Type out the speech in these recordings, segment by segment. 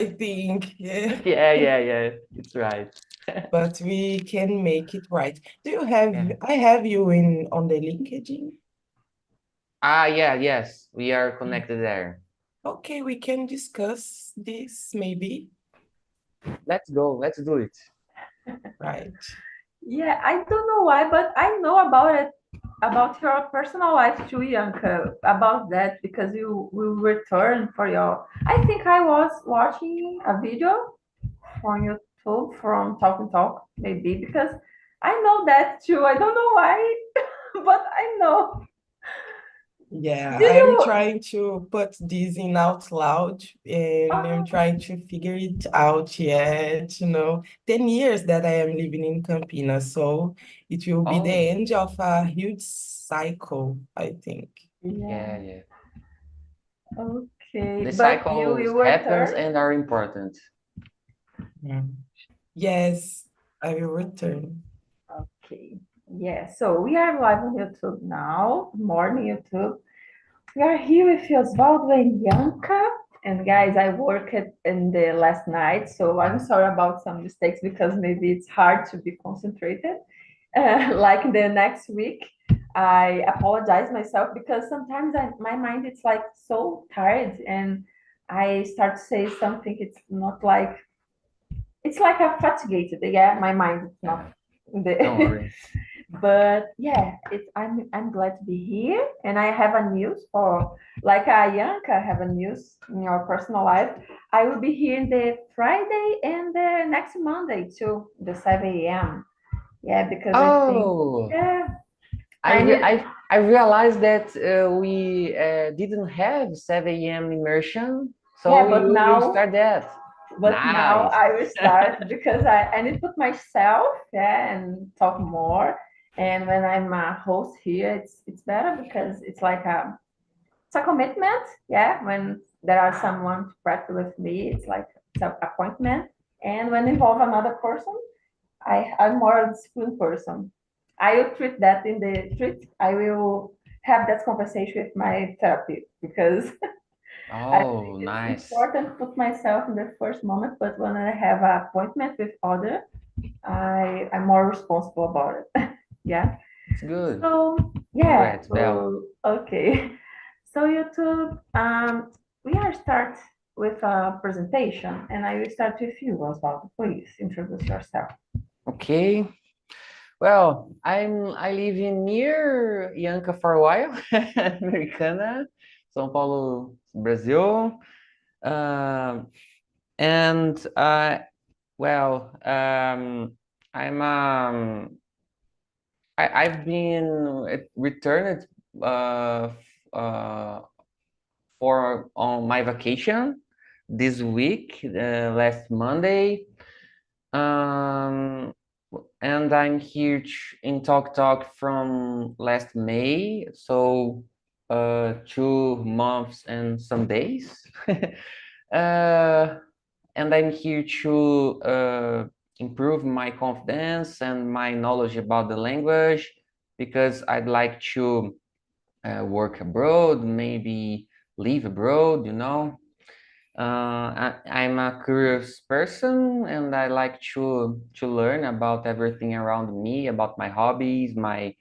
I think. Yeah. Yeah. It's right. But we can make it right. Do you have, Yeah. I have you in on the LinkedIn? Yes. We are Mm. connected there. Okay, we can discuss this maybe. Let's go. Let's do it. Right. Yeah, I don't know why, but I know about it, about your personal life too, Yanka, about that because you will return for your. I think I was watching a video on YouTube from Talk, maybe because I know that too. I don't know why, but I know. Yeah, Did I'm you? trying to put this in out loud and I'm Oh, trying to figure it out yet, 10 years that I am living in Campinas, so it will be the Oh, end of a huge cycle, I think. yeah, yeah. yeah. Okay, The but cycles you happens return. and are important. Mm. Yes, I will return. Okay. Yeah, so we are live on YouTube now, morning YouTube. We are here with Osvaldo and Bianca. And guys, I worked in the last night, so I'm sorry about some mistakes because maybe it's hard to be concentrated. Like the next week, I apologize myself because sometimes my mind is like so tired and I start to say something. It's like a fatigued. Yeah, my mind is not Yeah, don't the worry. but yeah, I'm glad to be here, and I have a news for like Yanka have a news in your personal life. I will be here the Friday and the next Monday too, the 7 a.m. Yeah, because I think Oh, yeah, I I re need I realized that we didn't have 7 a.m. immersion, yeah, so but you will now start that. Nice. I will start because I need to put myself yeah and talk more. And when I'm a host here, it's better because it's a commitment. Yeah, when there are someone to practice with me, it's like it's an appointment. And when involve another person, I'm more a disciplined person. I will treat that in the treat. I will have that conversation with my therapy because I Oh, think it's nice. important to put myself in the first moment. But when I have an appointment with other, I'm more responsible about it. Yeah. It's good. So yeah, Congrats, Belle. okay. So YouTube, we are start with a presentation, and I will start with you, Osvaldo. Please introduce yourself. Okay. Well, I live in near Ianca for a while, Americana, São Paulo, Brazil. Um, and well, I'm I've been returned uh, uh, for on my vacation this week, last Monday. Um, and I'm here in Talk from last May, so 2 months and some days. uh, and I'm here to improve my confidence and my knowledge about the language because I'd like to work abroad, maybe live abroad, I'm a curious person and I like to learn about everything around me, about my hobbies, my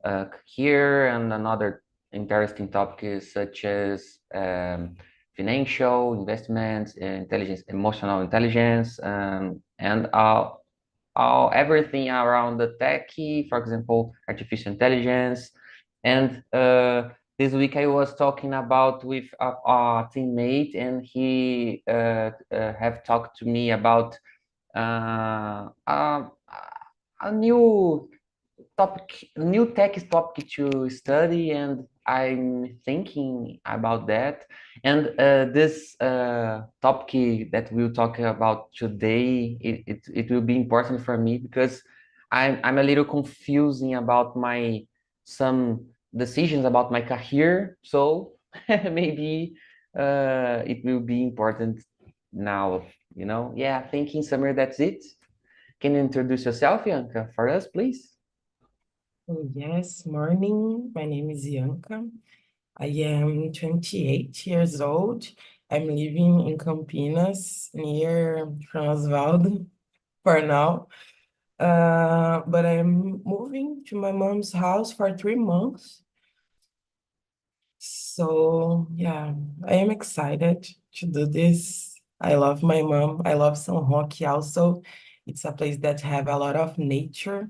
career, and another interesting topics such as financial investments, intelligence, emotional intelligence, and all everything around the techie, for example, artificial intelligence. And this week I was talking about with a teammate, and he have talked to me about uh, uh, a new tech topic to study, and I'm thinking about that. And this topic that we'll talk about today, it will be important for me because I'm a little confusing about my some decisions about my career. So maybe it will be important now, Yeah, thinking summer, that's it. Can you introduce yourself, Bianca, for us, please? Yes, morning. My name is Bianca. I am 28 years old. I'm living in Campinas, near Osvaldo for now. But I'm moving to my mom's house for 3 months. So yeah, I am excited to do this. I love my mom. I love São Roque also. It's a place that have a lot of nature,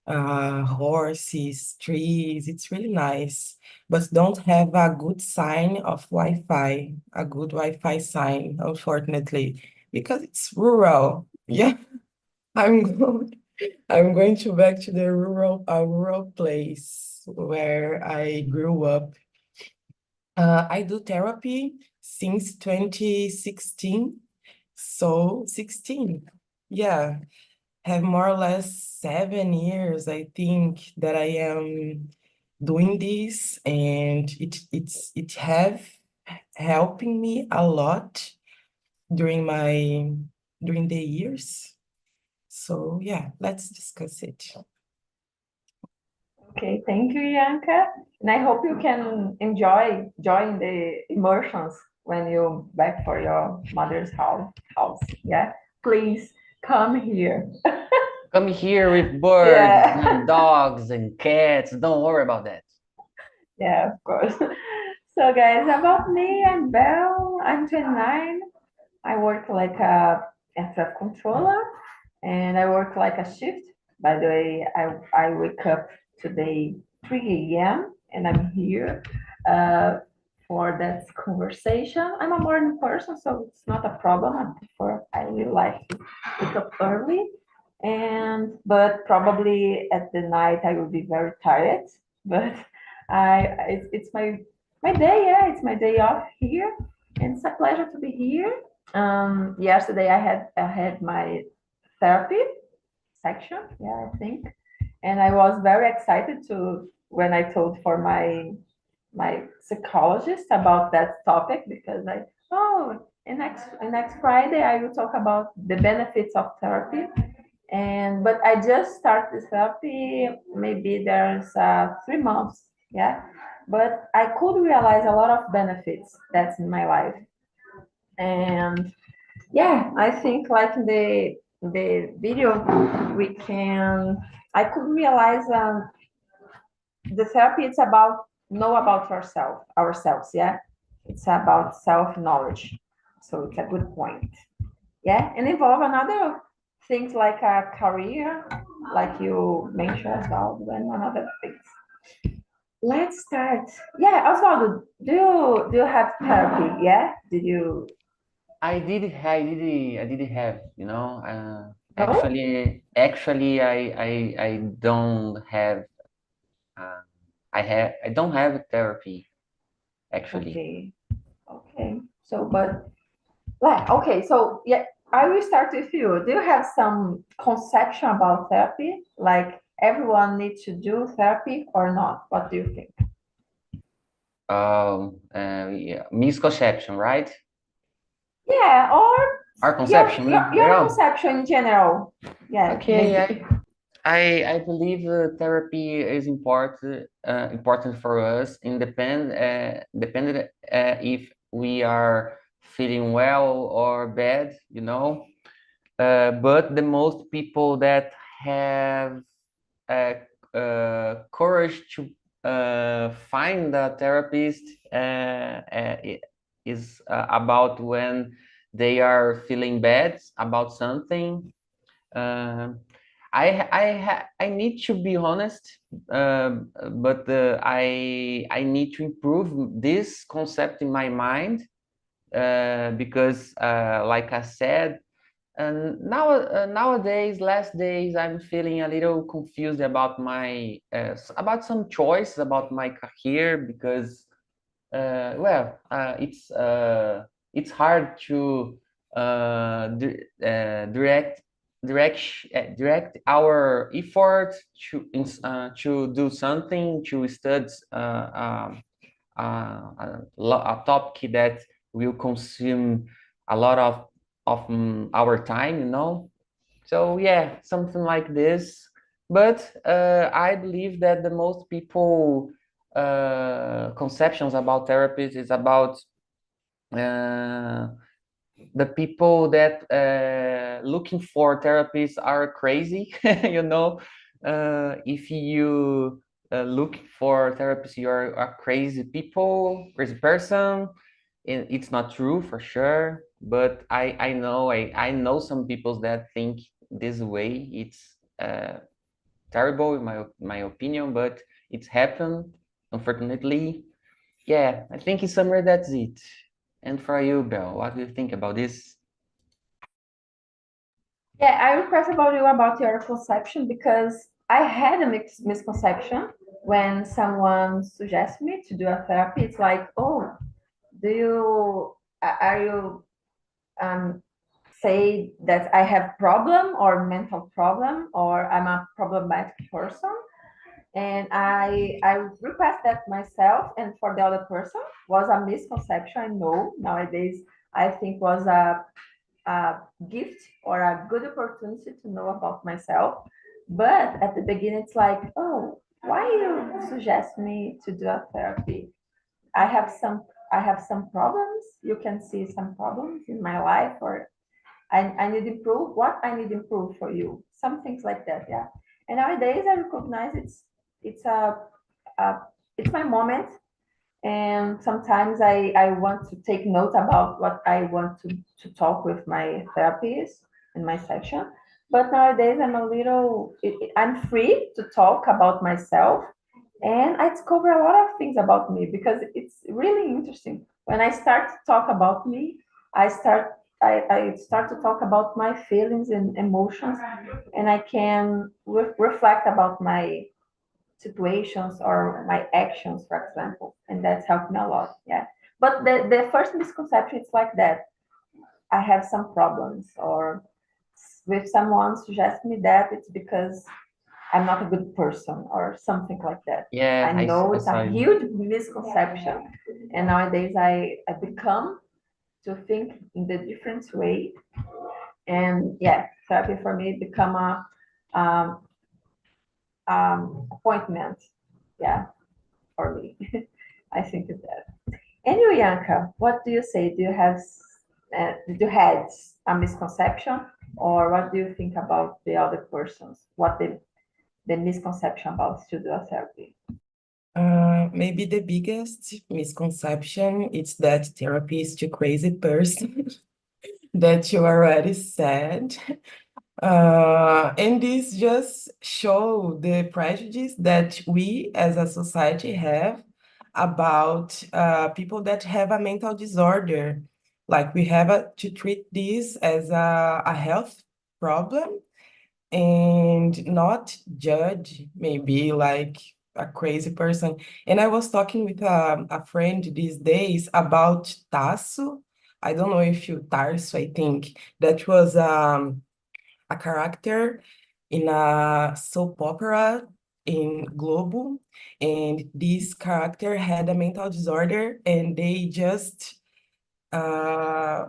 horses, trees. It's really nice, but don't have a good sign of Wi-Fi, a good Wi-Fi sign, unfortunately, because it's rural. Yeah, I'm going, I'm going to back to the rural place where I grew up. I do therapy since 2016. So 16, yeah, have more or less 7 years, I think, that I am doing this, and it have helping me a lot during during the years. So yeah, let's discuss it. Okay, thank you, Bianca. And I hope you can enjoy join the immersions when you back for your mother's house. Yeah, please come here. Come here with birds Yeah, and dogs and cats. Don't worry about that. yeah, of course. So, guys, about me, I'm Belle. I'm 29. I work like a aircraft controller, and I work like a shift. By the way, I wake up today 3 a.m. and I'm here uh, for that conversation. I'm a morning person, so it's not a problem. I really like to wake up early, and but probably at the night I will be very tired. But it's my day. Yeah, it's my day off here, and it's a pleasure to be here. Yesterday I had my therapy section, yeah, I think, and I was very excited to when I told for my psychologist about that topic because next Friday I will talk about the benefits of therapy. And but I just started this therapy maybe there's 3 months, yeah, but I could realize a lot of benefits that's in my life. And yeah, I think like in the video we can I could realize the therapy it's about know about ourselves, yeah. It's about self knowledge, so it's a good point, yeah, and involve another things like a career, like you mentioned as well, and another things. Let's start. Yeah, Osvaldo, do you have therapy? Yeah, did you? I did have, you know. No. Actually, I don't have. Uh, I don't have therapy actually. Okay. Okay. So, but like, okay. So, yeah, I will start with you. Do you have some conception about therapy? Like, everyone needs to do therapy or not? What do you think? Yeah, misconception, right? Yeah, or Our your conception, your you your know. conception in general. Yeah, Okay, maybe. I believe therapy is important for us, dependent if we are feeling well or bad, you know. But the most people that have uh, courage to find a therapist is about when they are feeling bad about something. Um I need to be honest, but I need to improve this concept in my mind because, like I said, and nowadays, last days, I'm feeling a little confused about about some choice about my career because it's hard to direct our effort to do something to study a topic that will consume a lot of our time, you know. So yeah, something like this. But I believe that the most people conceptions about therapies is about uh, the people that looking for therapies are crazy. You know, if you look for therapists, you're a crazy people, crazy person. And it's not true for sure, but I know some people that think this way. It's terrible in my opinion, but it's happened, unfortunately. Yeah, I think in summary that's it. And for you, Belle, what do you think about this? Yeah, I request about you about your conception because I had a misconception when someone suggests me to do a therapy. It's like, oh, do you are you say that I have problem or mental problem or I'm a problematic person? And I request that myself and for the other person was a misconception. I know nowadays I think was a gift or a good opportunity to know about myself. But at the beginning, it's like, oh, why you suggest me to do a therapy? I have some I have some problems. You can see some problems in my life, or I need improve. What I need improve for you? Some things like that, yeah. And nowadays, I recognize it's a it's my moment and sometimes I want to take note about what I want to talk with my therapist in my section. But nowadays I'm a little, I'm free to talk about myself and I discover a lot of things about me because it's really interesting. When I start to talk about me, I start to talk about my feelings and emotions and I can reflect about my situations or my actions, for example, and that's helped me a lot. Yeah. But the first misconception is like that. I have some problems, or if someone suggests me that, it's because I'm not a good person or something like that. Yeah, I know I it's saw a you. huge misconception. And nowadays I become to think in the different way. And yeah, therapy for me become a um, appointment. Yeah, for me. I think it's that. And you, Yanka, what do you say? Do you have, did you had a misconception, or what do you think about the other persons? What the misconception about studio therapy? Maybe the biggest misconception is that therapy is too crazy person that you already said. And this just show the prejudice that we as a society have about people that have a mental disorder. Like we have to treat this as a health problem and not judge maybe like a crazy person. And I was talking with a friend these days about Tasso. I don't know if you Tarso, I think that was a character in a soap opera in Globo, and this character had a mental disorder, and they just uh,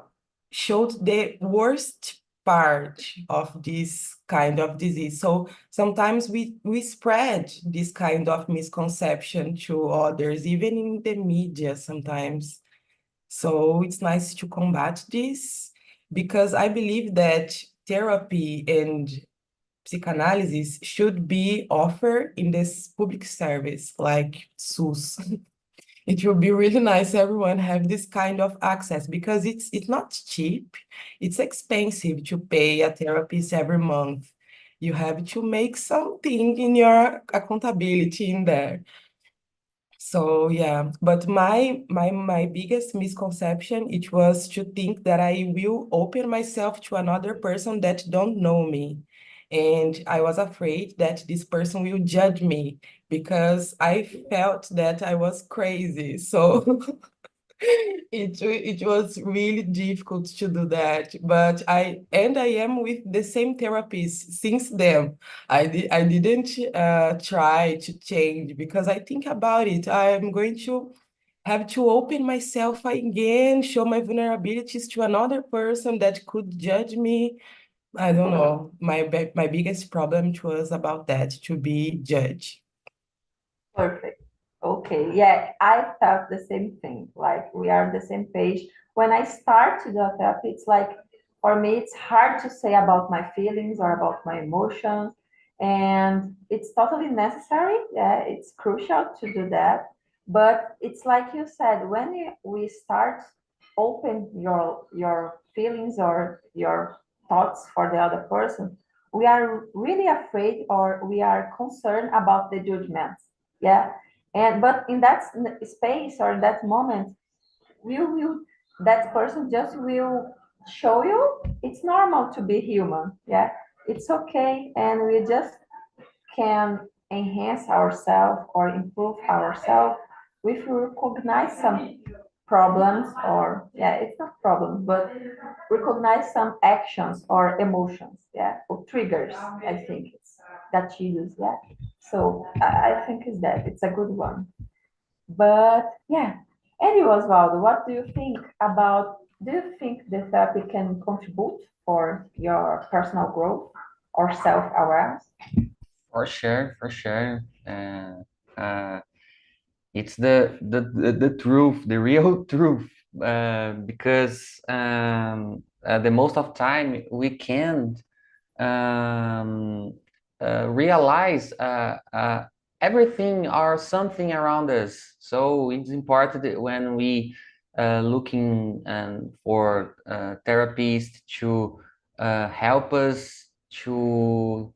showed the worst part of this kind of disease. So sometimes we spread this kind of misconception to others, even in the media sometimes. So it's nice to combat this because I believe that therapy and psychoanalysis should be offered in this public service like SUS. It will be really nice everyone have this kind of access because it's not cheap. It's expensive to pay a therapist every month. You have to make something in your accountability in there. So yeah, but my biggest misconception it was to think that I will open myself to another person that don't know me. And I was afraid that this person will judge me because I felt that I was crazy. So it was really difficult to do that, but I am with the same therapist since then. I didn't try to change because I think about it. I'm going to have to open myself again, show my vulnerabilities to another person that could judge me. I don't know. My biggest problem was about that, to be judged. Perfect. Okay. Yeah, I felt the same thing. Like we are on the same page when I start to do therapy, it's like, for me, it's hard to say about my feelings or about my emotions. And it's totally necessary. Yeah, it's crucial to do that. But it's like you said, when we start open your feelings or your thoughts for the other person, we are really afraid or we are concerned about the judgments. Yeah. And but in that space or in that moment, will that person just will show you it's normal to be human. Yeah, it's okay, and we just can enhance ourselves or improve ourselves if we recognize some problems, or yeah, it's not problems, but recognize some actions or emotions, yeah, or triggers. I think it's that you use. Yeah, so I think is that it's a good one. But yeah, and you, Osvaldo, what do you think about? Do you think the therapy can contribute for your personal growth or self-awareness? For sure, for sure. Uh, it's the truth, the real truth. Because the most of time we can't um, realize everything or something around us. So it's important that when we looking for therapists to help us to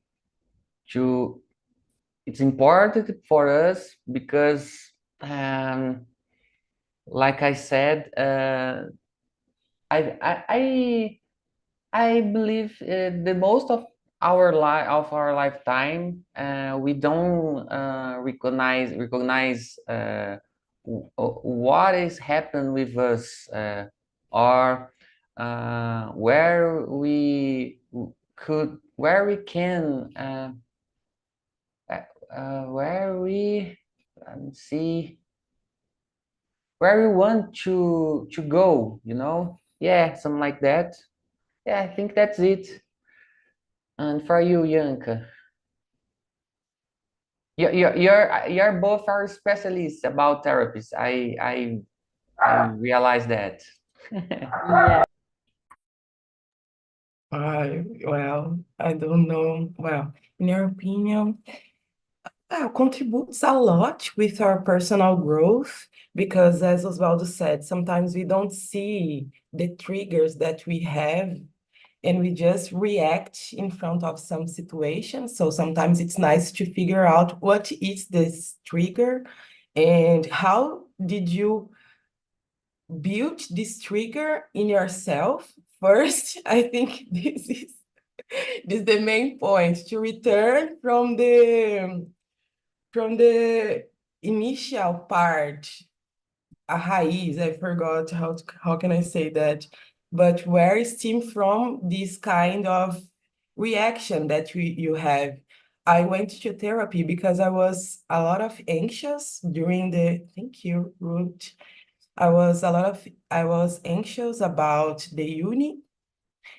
it's important for us because um, like I said, I I I I believe the most of our lifetime, we don't recognize what is happened with us, or where we can where we see where we want to go, yeah, something like that. Yeah, I think that's it. And for you, Yanka, you're both are specialists about therapists. I realize that. Yeah. I don't know. Well, in your opinion, contributes a lot with our personal growth because, as Osvaldo said, sometimes we don't see the triggers that we have and we just react in front of some situations. So sometimes it's nice to figure out what is this trigger and how did you build this trigger in yourself first. I think this is the main point, to return from the initial part, a raiz, I forgot how can I say that, but where it stem from this kind of reaction that you have. I went to therapy because I was a lot of anxious during the, thank you, Ruth. I was anxious about the uni,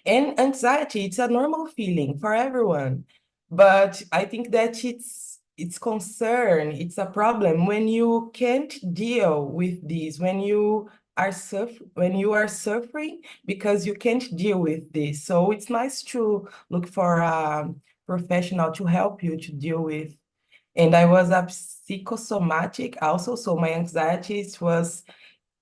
and anxiety, it's a normal feeling for everyone. But I think that it's concern, it's a problem when you can't deal with this, when you are suffering because you can't deal with this. So it's nice to look for a professional to help you to deal with. And I was a psychosomatic also, so my anxiety was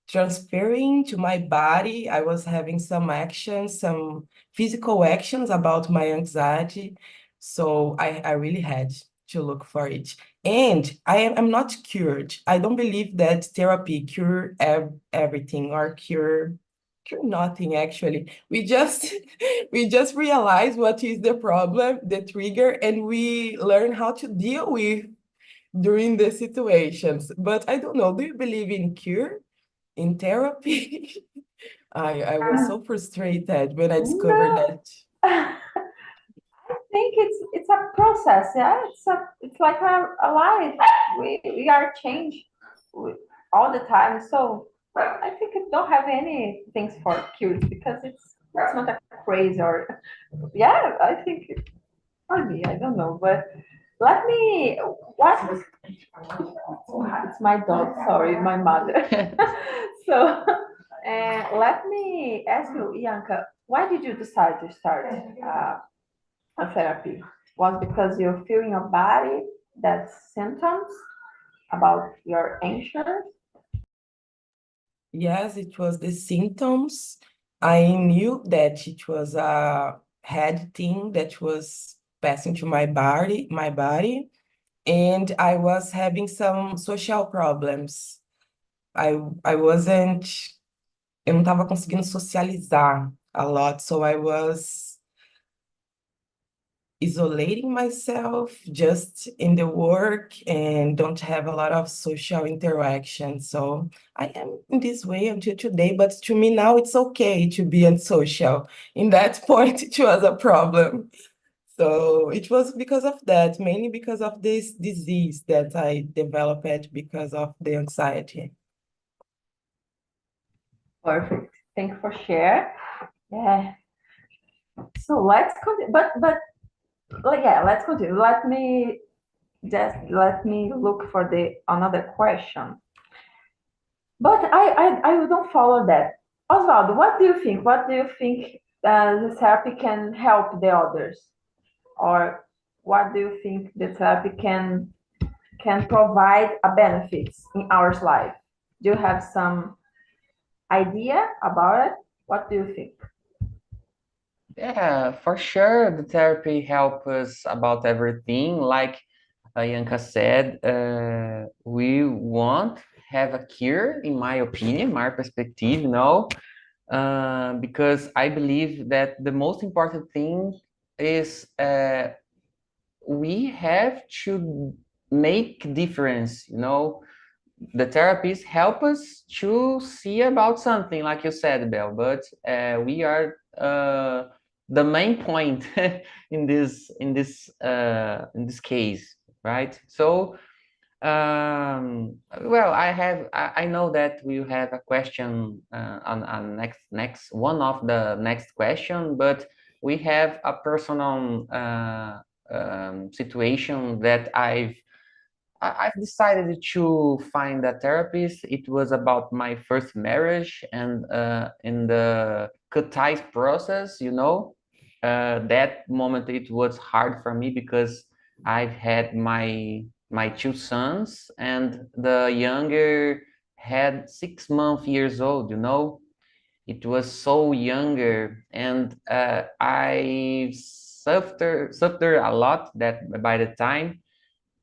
transferring to my body. I was having some actions, some physical actions about my anxiety. So I really had to look for it. And I'm not cured. I don't believe that therapy cure everything or cure nothing actually. We just we just realize what is the problem, the trigger, and we learn how to deal with during the situations. But I don't know, do you believe in cure? In therapy? I was so frustrated when I discovered No, that. I think it's a process. Yeah, it's like a life. We are changed all the time. So I think I don't have any things for cute because it's not a craze or yeah. I think for me, I don't know, but let me what it's my dog. Sorry, my mother. So. And let me ask you, Ianca, why did you decide to start a therapy? Was because you feel in your body that symptoms about your anxious? Yes, it was the symptoms. I knew that it was a head thing that was passing to my body, and I was having some social problems. I wasn't, eu não estava conseguindo socializar a lot, so I was isolating myself just in the work and don't have a lot of social interaction. So I am in this way until today, but to me now it's okay to be unsocial. In that point, it was a problem. So it was because of that, mainly because of this disease that I developed because of the anxiety. Perfect. Thank you for share. Yeah. So let's continue. Yeah, let's continue. Let me look for the another question. But I don't follow that. Oswaldo, what do you think? What do you think the therapy can help the others? Or what do you think the therapy can provide a benefits in our life? Do you have some idea about it? What do you think? Yeah, for sure, the therapy help us about everything. Like Yanka said, we won't have a cure, in my opinion, my perspective, no, because I believe that the most important thing is we have to make difference, the therapists help us to see about something, like you said, Bell, but we are the main point in this case, right? So, well, I know that we have a question on next one of the next question, but we have a personal situation that I've decided to find a therapist. It was about my first marriage, and in the cut ties process, that moment it was hard for me because I've had my two sons, and the younger had 6 years old. It was so younger, and I suffered a lot that by the time,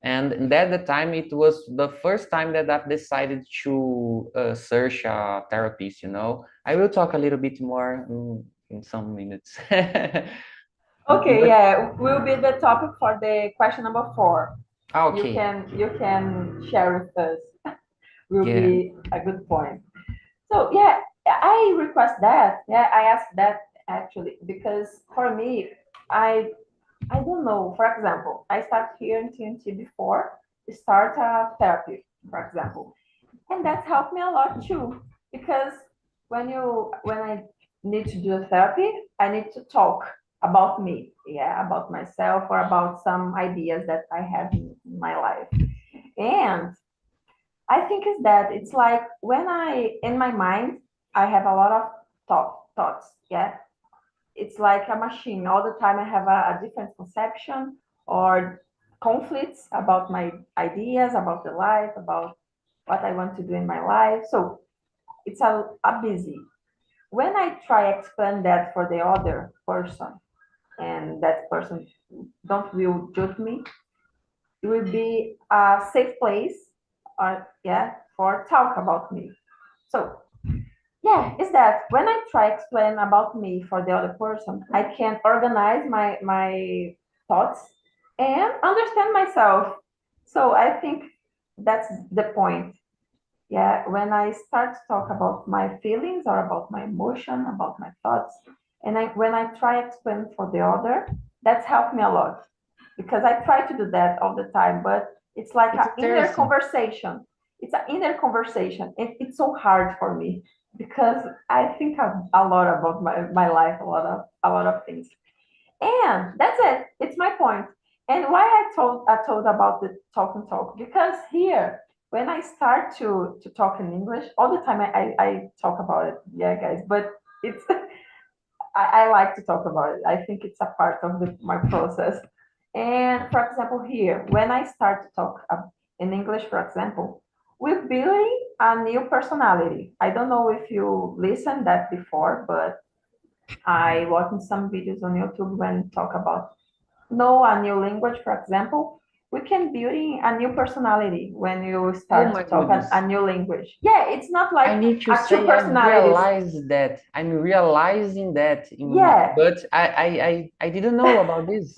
and at the time, it was the first time that I've decided to search a therapist. I will talk a little bit more in some minutes. Okay, But yeah, will be the topic for the question number 4. You okay, can share with us. Will yeah, be a good point. So yeah, I request that. Yeah, I ask that actually because for me, I I don't know. For example, I start here in TNT before start a therapy, for example, and that's helped me a lot too. Because when I need to do a therapy, I need to talk about me, yeah, about myself or about some ideas that I have in my life. And I think is that it's like when I in my mind I have a lot of thoughts, yeah, it's like a machine. All the time I have a different conception or conflicts about my ideas, about the life, about what I want to do in my life. So it's a busy. When I try explain that for the other person and that person don't will judge me, it will be a safe place or yeah for talk about me. So yeah, is that when I try explain about me for the other person, I can organize my thoughts and understand myself. So I think that's the point. Yeah, when I start to talk about my feelings or about my emotion, about my thoughts, and when I try explain for the other, that's helped me a lot because I try to do that all the time, but it's like it's an inner interesting. conversation. It's an inner conversation. It's so hard for me because I think a lot about my life, a lot of things. And that's it. It's my point. And why I told about the talk and talk because here when I start to talk in English, all the time I talk about it, yeah, guys, but it's I like to talk about it. I think it's a part of my process. And for example, here, when I start to talk in English, for example, we're building a new personality. I don't know if you listened that before, but I watched some videos on YouTube when talk about know a new language, for example, we can building a new personality when you Oh start to my talk goodness. a new language. Yeah, it's not I like need to a two say personalities. I'm realizing that in my, Yeah, but I didn't know about this.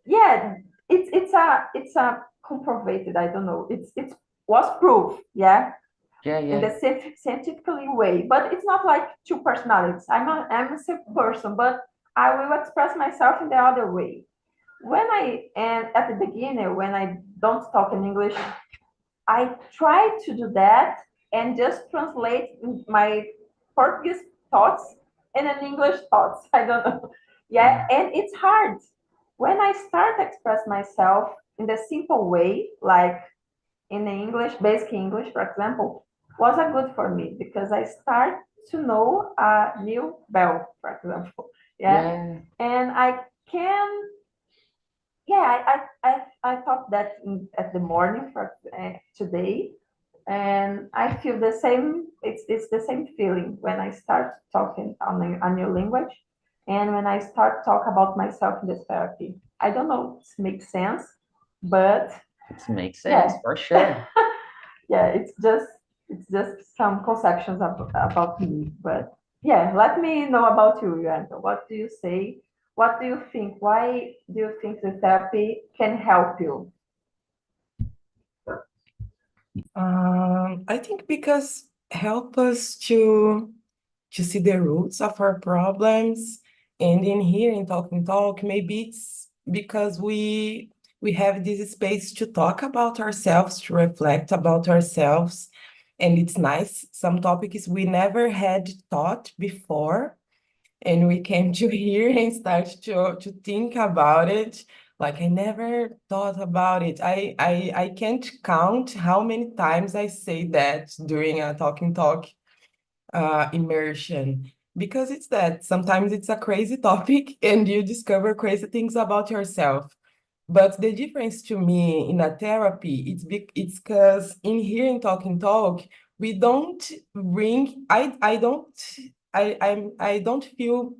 yeah, it's a comprovated. I don't know. It's was proof. Yeah, Yeah, in yeah. the scientifically way, but it's not like two personalities. I'm a same person, but I will express myself in the other way. When I and at the beginning when I don't talk in English, I try to do that and just translate my Portuguese thoughts and an English thoughts. I don't know. Yeah, Mm. and it's hard. When I start to express myself in the simple way, like in the English, basic English, for example, was a good for me because I start to know a new bell, for example. Yeah. Yeah. And I can yeah, I thought that at the morning for today, and I feel the same. It's the same feeling when I start talking on a new language, and when I start talk about myself in this therapy. I don't know if it makes sense, but It makes sense yeah, for sure. yeah, it's just some conceptions about me. But yeah, let me know about you, Yanta. What do you say? What do you think? Why do you think the therapy can help you? I think because help us to see the roots of our problems, and in here in Talking Talk, maybe it's because we have this space to talk about ourselves, to reflect about ourselves, and it's nice. Some topics we never had thought before, and we came to here and start to think about it. Like I never thought about it. I can't count how many times I say that during a talking talk immersion, because it's that sometimes it's a crazy topic and you discover crazy things about yourself. But the difference to me in a therapy, it's because in here in Talking Talk, we don't bring I don't feel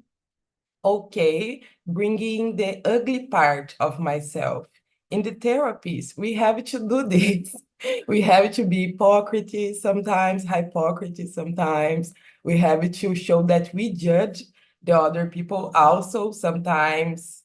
okay bringing the ugly part of myself. In the therapies, we have to do this. We have to be hypocrite sometimes, hypocrisy sometimes. We have to show that we judge the other people also sometimes.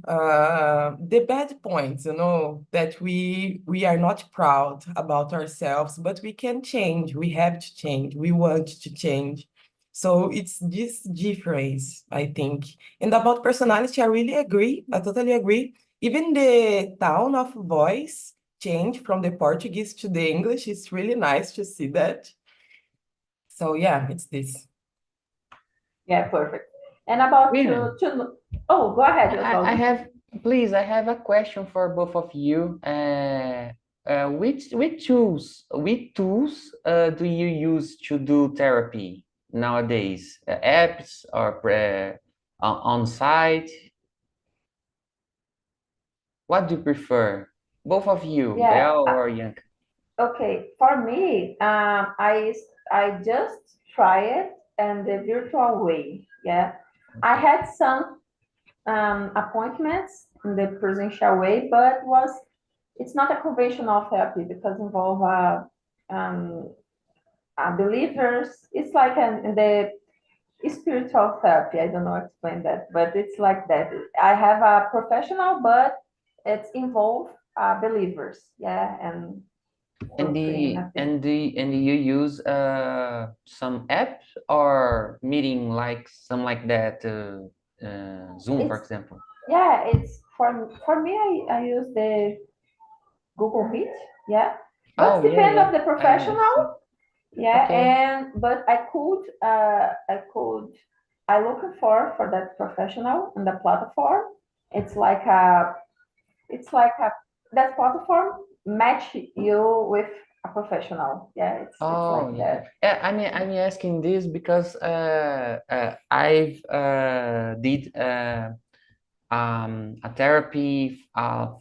The bad points, that we are not proud about ourselves, but we can change. We have to change. We want to change. So it's this difference, I think. And about personality, I really agree. I totally agree. Even the tone of voice change from the Portuguese to the English. It's really nice to see that. So yeah, it's this. Yeah, perfect. And about Yeah. oh, go ahead, I Osvaldo. have, please, I have a question for both of you. Which tools do you use to do therapy nowadays? Apps or on site? What do you prefer? Both of you, Yeah, Belle or Yanka? okay. For me, I just try it and the virtual way. Yeah, I Okay. had some appointments in the presential way, but it's not a conventional therapy because involve um, believers. It's like the spiritual therapy. I don't know how to explain that, but it's like that. I have a professional, but it's involve believers. Yeah, and And for free and nothing. you use some app or meeting like some like that, Zoom, for It's example? yeah. It's for me. I use the Google Meet. Yeah, but Oh it yeah, depends yeah. of the I professional. see. Yeah, Okay. but I looking for that professional on the platform. It's like a it's like a that platform match you with a professional. Yeah, it's Oh, like yeah. that. Yeah, I'm asking this because I've did a therapy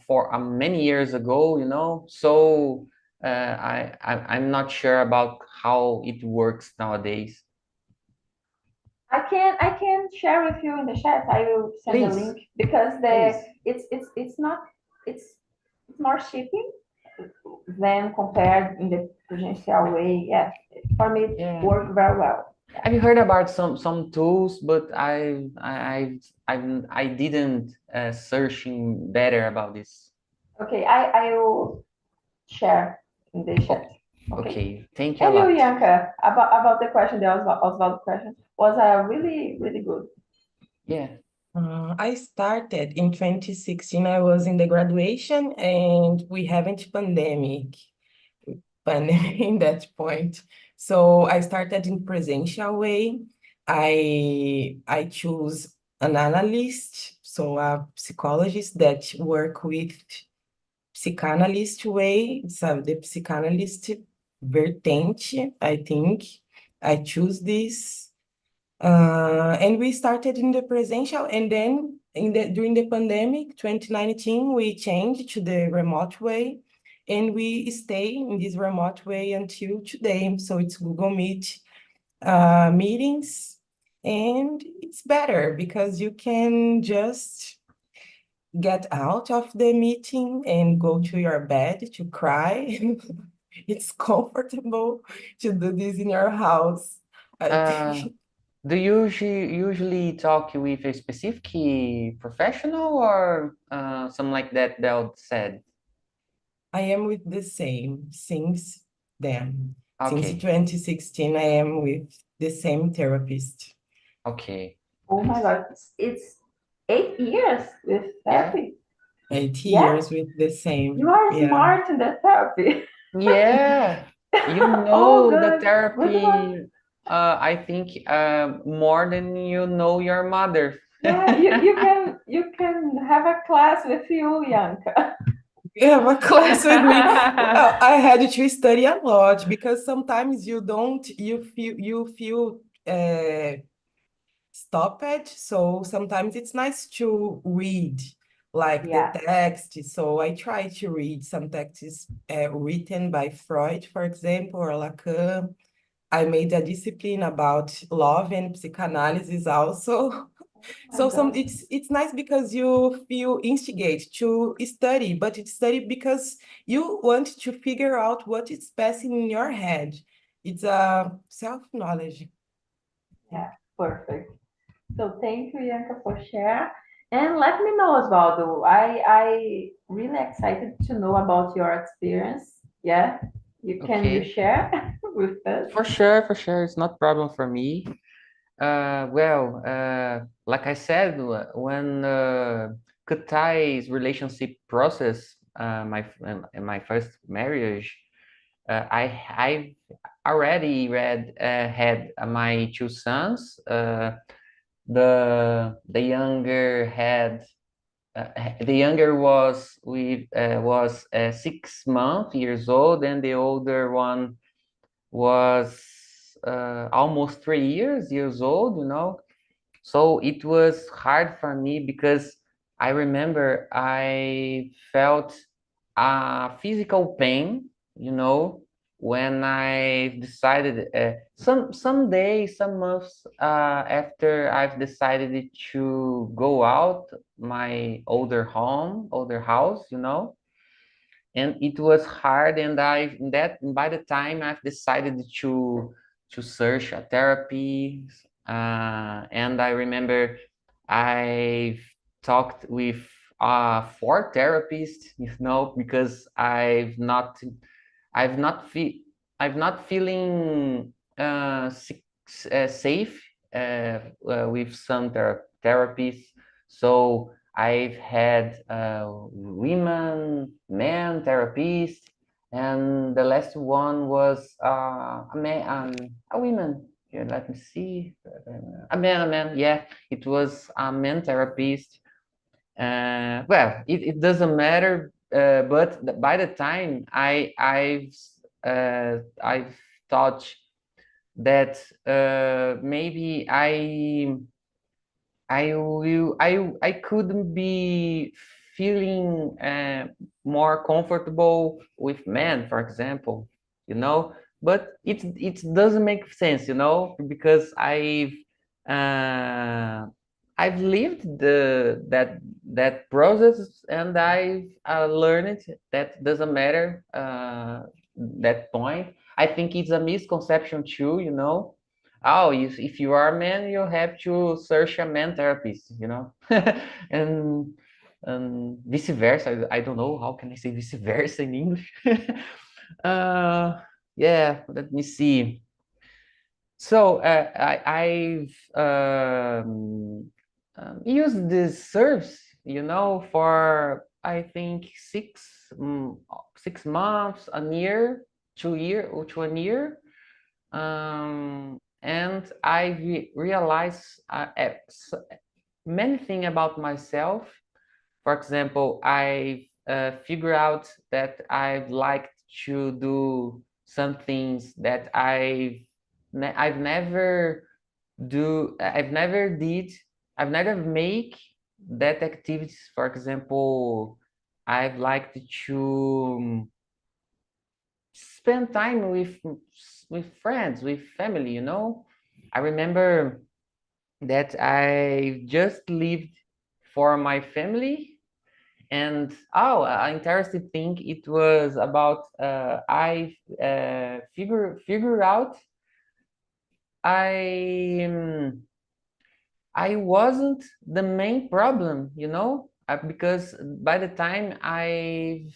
for many years ago, you know. So I'm not sure about how it works nowadays. I can share with you in the chat. I will send the Please, link because please. it's not it's more shipping than compared in the presencial way. Yeah, for me it Yeah. worked very well. I've heard about some tools, but I didn't searching better about this. Okay, I will share in the Oh, chat. Okay. okay. Thank you a And you, lot. Bianca, about the question, the Oswald question was really good. Yeah. I started in 2016. I was in the graduation, and we haven't pandemic in that point. So I started in presential way. I choose an analyst, so a psychologist that work with psychanalyst way, so the psychanalyst vertente, I think. I choose this. And we started in the presential, and then during the pandemic, 2019, we changed to the remote way, and we stay in this remote way until today. So it's Google Meet meetings, and it's better because you can just get out of the meeting and go to your bed to cry. It's comfortable to do this in your house, I Uh, think. do you usually talk with a specific professional or something like that Belle said? I am with the same since then. Since Okay, 2016, I am with the same therapist. okay. Oh my God, it's 8 years with Yeah, therapy. Eight Yeah, years with the you same. are Yeah. smart in the therapy. yeah. You Oh, know the good one. therapy, I think more than you know your mother. Yeah, you can have a class with you, Bianca. You have a class with me. Well, I had to study a lot because sometimes you feel stopped. So sometimes it's nice to read like the Yeah. text. So I try to read some texts written by Freud, for example, or Lacan. I made a discipline about love and psychoanalysis also. Oh my So God. it's nice because you feel instigate to study, but it's study because you want to figure out what is passing in your head. It's a self-knowledge. Yeah, perfect. So thank you, Bianca, for share. And let me know, Osvaldo. I really excited to know about your experience. Yeah, you Okay, share with us? for sure, for sure. It's not problem for me. Well, like I said, when Katai's relationship process, in my first marriage, I already had my two sons. The younger had the younger was 6 years old, and the older one was almost 3 years old. You know, so it was hard for me because I remember I felt a physical pain, you know, when I decided some days, some months after I've decided to go out my older house, you know, and it was hard, and I that by the time I've decided to search a therapy, and I remember I've talked with four therapists, you know, because I've not fe I've not feeling safe with some therapies. So I've had women, men therapists, and the last one was a man, a woman. Here, let me see. A man. Yeah, it was a man therapist. Well, it doesn't matter. But by the time I've I've thought that maybe I couldn't be feeling more comfortable with men, for example, you know. But it doesn't make sense, you know, because uh, I've lived that process, and I've learned that doesn't matter that point. I think it's a misconception too, you know. Oh, if you are a man, you have to search a man therapist, you know, and vice versa. I don't know how can I say vice versa in English. uh, yeah, let me see. So I've used this service, you know, for I think 6 months, a year, 2 year or to a year, and I realized many things about myself. For example, I figure out that I've liked to do some things that I've never did. I've never make that activities. For example, I've liked to spend time with friends, with family, you know. I remember that I just lived for my family, and oh, an interesting thing, it was about I figure out I I wasn't the main problem, you know, because by the time I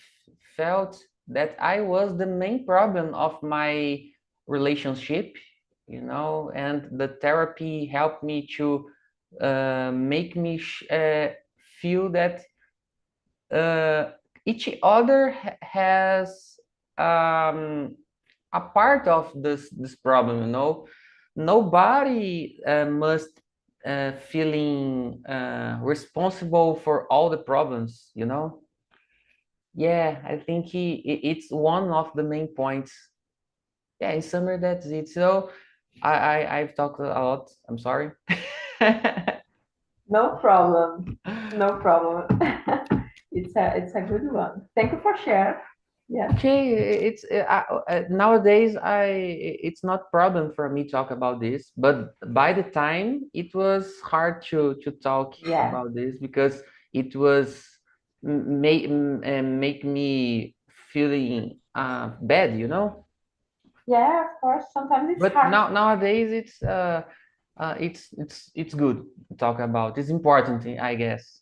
felt that I was the main problem of my relationship, you know, and the therapy helped me to make me feel that each other has a part of this problem, you know. Nobody must feeling responsible for all the problems, you know. Yeah, I think it's one of the main points. Yeah, in summary, that's it. So I've talked a lot. I'm sorry. No problem. No problem. It's a good one. Thank you for sharing. Yeah. Okay, it's nowadays it's not problem for me talk about this, but by the time it was hard to talk Yeah. about this because it was make me feeling bad, you know. Yeah, of course. Sometimes it's But hard. nowadays it's good to talk about. It's important, I guess.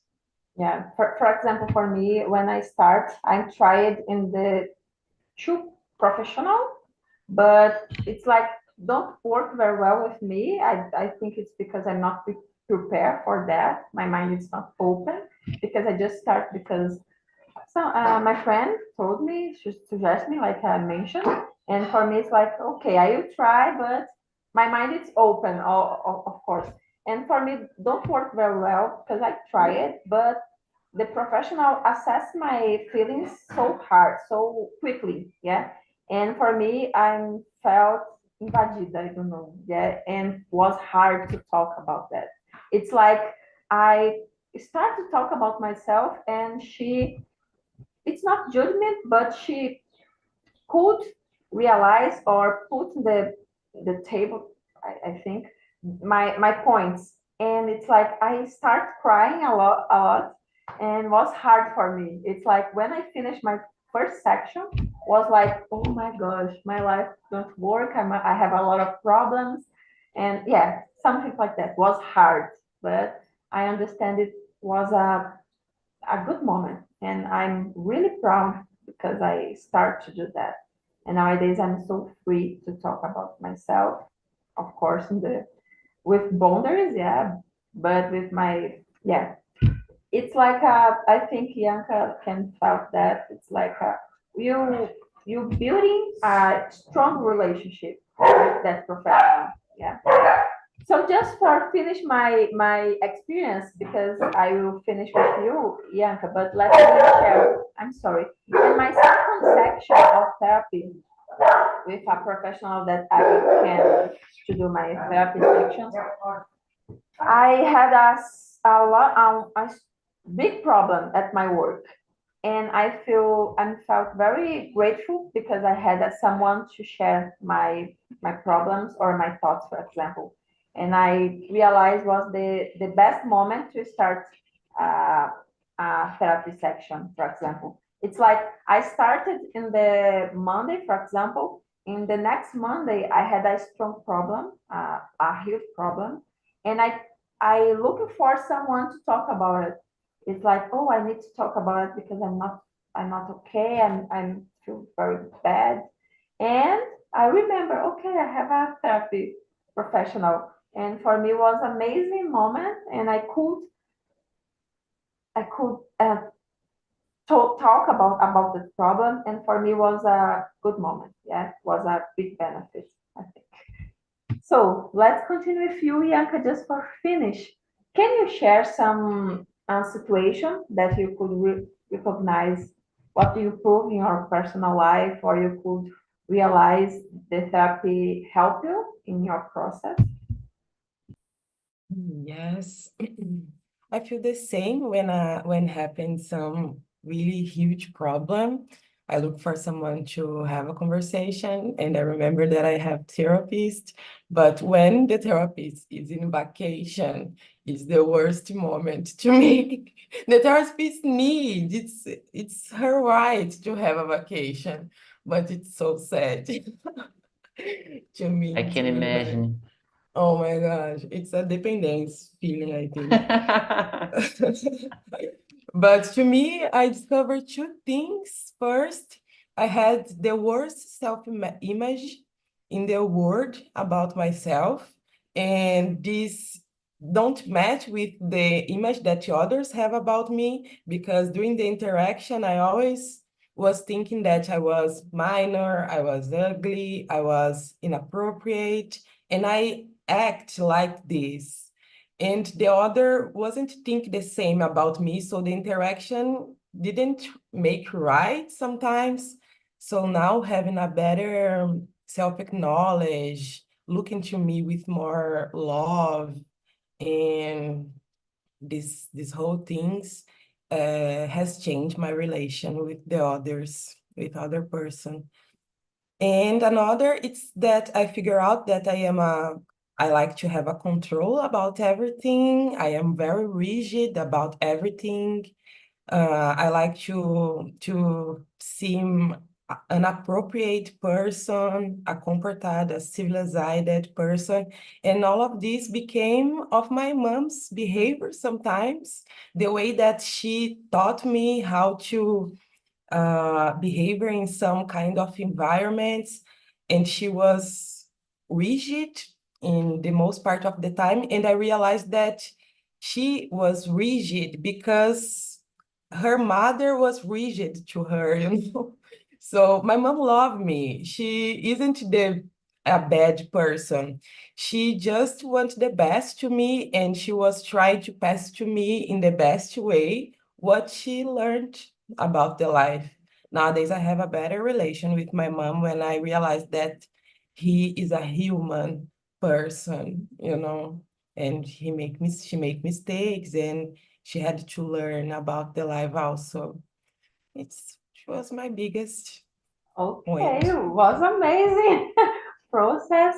Yeah. For example, for me, when I start, I tried in the too professional, but it's like don't work very well with me. I think it's because I'm not prepared for that. My mind is not open because I just start because my friend told me, she suggested me, like I mentioned, and for me it's like okay, I will try, but my mind is open, of course. And for me, don't work very well because I try it, but the professional assess my feelings so hard, so quickly, yeah. And for me, I felt invaded, I don't know, yeah, and was hard to talk about that. It's like I start to talk about myself, and it's not judgment, but she could realize or put in the table, I think, my points. And it's like I start crying a lot, and was hard for me. It's like when I finished my first section, was like, oh my gosh, my life don't work. I have a lot of problems, and yeah, something like that was hard. But I understand it was a good moment, and I'm really proud because I start to do that. And nowadays I'm so free to talk about myself, of course, in the with boundaries, yeah, but with my yeah, it's like I think Bianca can felt that it's like you you building a strong relationship with that professional, yeah. So just for finish my experience, because I will finish with you, Bianca, but let me share. I'm sorry. In my second section of therapy, with a professional that I can to do my therapy sections. I had a big problem at my work, and I felt very grateful because I had someone to share my problems or my thoughts, for example. And I realized was the best moment to start uh, a therapy section, for example. It's like I started in the Monday, for example. In the next Monday, I had a strong problem, a huge problem, and I looking for someone to talk about it. It's like, oh, I need to talk about it because I'm not okay. I'm feel very bad. And I remember, okay, I have a therapy professional. And for me it was amazing moment, and I could talk about the problem, and for me was a good moment. Yeah, it was a big benefit, I think. So let's continue with you, Bianca, just for finish. Can you share some situation that you could recognize what you improve in your personal life, or you could realize the therapy help you in your process? Yes. I feel the same when happens some really huge problem. I look for someone to have a conversation, and I remember that I have therapist, but when the therapist is in vacation, it's the worst moment to me. The therapist needs, it's her right to have a vacation, but it's so sad to I me can to realize. imagine. Oh my gosh, it's a dependence feeling, I think. But to me, I discovered two things. First, I had the worst self-image in the world about myself, and this don't match with the image that others have about me, because during the interaction, I always was thinking that I was minor, I was ugly, I was inappropriate, and I act like this, and the other wasn't think the same about me, so the interaction didn't make right sometimes. So now having a better self-acknowledge, looking to me with more love, and this whole things has changed my relation with the others, with other person. And another, it's that I figure out that I like to have a control about everything. I am very rigid about everything. I like to seem an appropriate person, a comportada, civilized person. And all of this became of my mom's behavior sometimes, the way that she taught me how to behavior in some kind of environments, and she was rigid in the most part of the time. And I realized that she was rigid because her mother was rigid to her, you know. So my mom loved me. She isn't a bad person. She just wants the best to me, and she was trying to pass to me in the best way what she learned about the life. Nowadays, I have a better relation with my mom when I realize that he is a human person, you know, and she make mistakes, and she had to learn about the life also. She was my biggest Okay, point. was amazing process.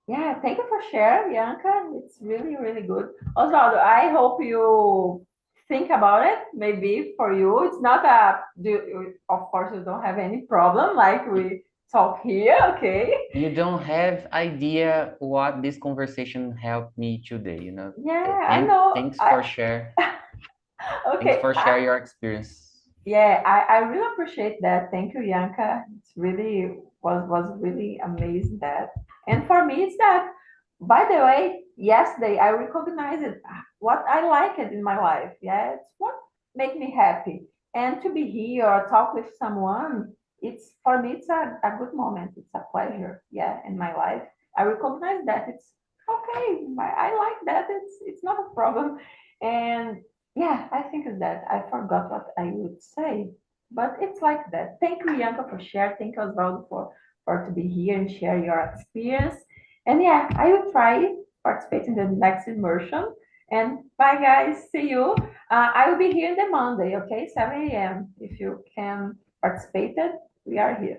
Yeah, thank you for sharing, Bianca. It's really, really good. Osvaldo, I hope you think about it. Maybe for you, it's not of course, you don't have any problem like we talk here, okay? You don't have idea what this conversation helped me today, you know. Yeah, I know. Thanks for share. Thanks Okay, for share your experience. yeah, I really appreciate that. Thank you, Yanka. It's really was really amazing that. And for me, it's that. By the way, yesterday I recognized what I like it in my life. Yeah, it's what make me happy. And to be here or talk with someone, it's for me it's a good moment. It's a pleasure. Yeah, in my life. I recognize that it's okay. I like that. It's not a problem. And yeah, I think it's that. I forgot what I would say, but it's like that. Thank you, Bianca, for sharing. Thank you, Osvaldo, for to be here and share your experience. And yeah, I will try participate in the next immersion. And bye, guys. See you. I will be here on the Monday, okay, 7 a.m. If you can participate, we are here.